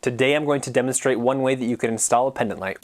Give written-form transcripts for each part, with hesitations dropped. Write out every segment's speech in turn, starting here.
Today I'm going to demonstrate one way that you can install a pendant light.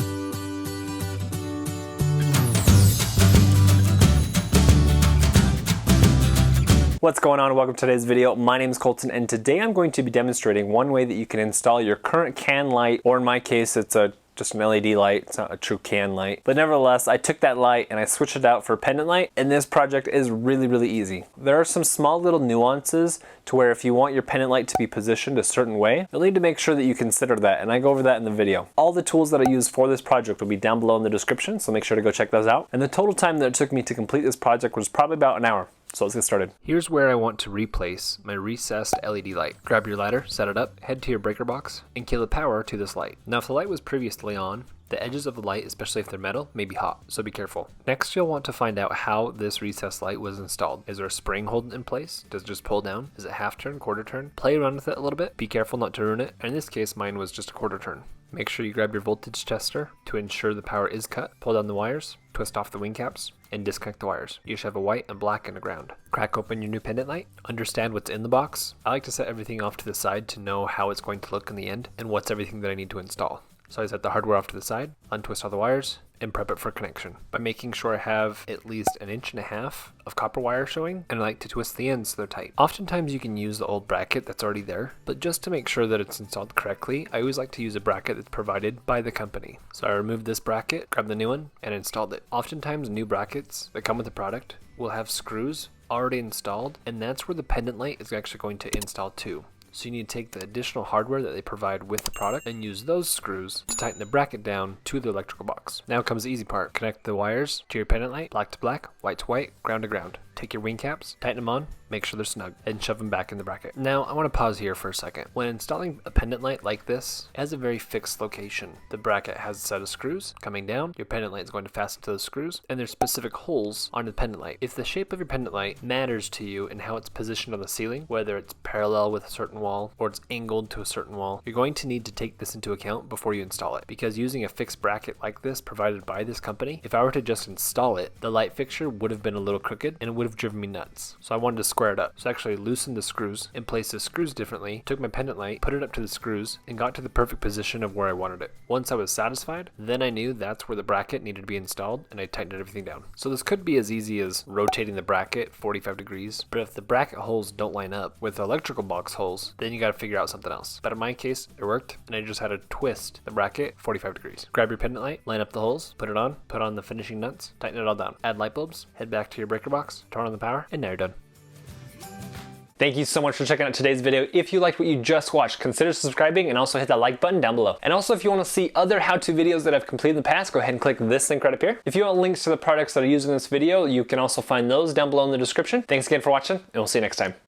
What's going on? Welcome to today's video. My name is Colton and today I'm going to be demonstrating one way that you can install your current can light, or in my case it's just an LED light. It's not a true can light. But nevertheless, I took that light and I switched it out for a pendant light, and this project is really easy. There are some small little nuances to where if you want your pendant light to be positioned a certain way, you'll need to make sure that you consider that, and I go over that in the video. All the tools that I use for this project will be down below in the description, so make sure to go check those out. And the total time that it took me to complete this project was probably about an hour. So let's get started. Here's where I want to replace my recessed LED light. Grab your ladder, set it up, head to your breaker box, and cable the power to this light. Now if the light was previously on, the edges of the light, especially if they're metal, may be hot, so be careful. Next, you'll want to find out how this recessed light was installed. Is there a spring holding it in place? Does it just pull down? Is it half turn, quarter turn? Play around with it a little bit. Be careful not to ruin it. And in this case, mine was just a quarter turn. Make sure you grab your voltage tester to ensure the power is cut. Pull down the wires, twist off the wing caps, and disconnect the wires. You should have a white and black and a ground. Crack open your new pendant light. Understand what's in the box. I like to set everything off to the side to know how it's going to look in the end and what's everything that I need to install. So I set the hardware off to the side, untwist all the wires, and prep it for connection by making sure I have at least 1.5 inches of copper wire showing, and I like to twist the ends so they're tight. Oftentimes you can use the old bracket that's already there, but just to make sure that it's installed correctly, I always like to use a bracket that's provided by the company. So I removed this bracket, grabbed the new one, and installed it. Oftentimes new brackets that come with the product will have screws already installed, and that's where the pendant light is actually going to install to. So you need to take the additional hardware that they provide with the product and use those screws to tighten the bracket down to the electrical box. Now comes the easy part. Connect the wires to your pendant light, black to black, white to white, ground to ground. Take your wing caps, tighten them on, make sure they're snug, and shove them back in the bracket. Now I want to pause here for a second. When installing a pendant light like this, it has a very fixed location. The bracket has a set of screws coming down, your pendant light is going to fasten to those screws, and there's specific holes on the pendant light. If the shape of your pendant light matters to you and how it's positioned on the ceiling, whether it's parallel with a certain wall or it's angled to a certain wall, you're going to need to take this into account before you install it. Because using a fixed bracket like this provided by this company, if I were to just install it, the light fixture would have been a little crooked and it would have driven me nuts. So I wanted to square it up. So I actually loosened the screws and placed the screws differently, took my pendant light, put it up to the screws, and got to the perfect position of where I wanted it. Once I was satisfied, then I knew that's where the bracket needed to be installed, and I tightened everything down. So this could be as easy as rotating the bracket 45 degrees, but if the bracket holes don't line up with the electrical box holes, then you got to figure out something else. But in my case, it worked, and I just had to twist the bracket 45 degrees. Grab your pendant light, line up the holes, put it on, put on the finishing nuts, tighten it all down. Add light bulbs, head back to your breaker box, turn on the power, and now you're done. Thank you so much for checking out today's video. If you liked what you just watched, consider subscribing and also hit that like button down below. And also if you want to see other how-to videos that I've completed in the past, go ahead and click this link right up here. If you want links to the products that I use in this video, you can also find those down below in the description. Thanks again for watching, and we'll see you next time.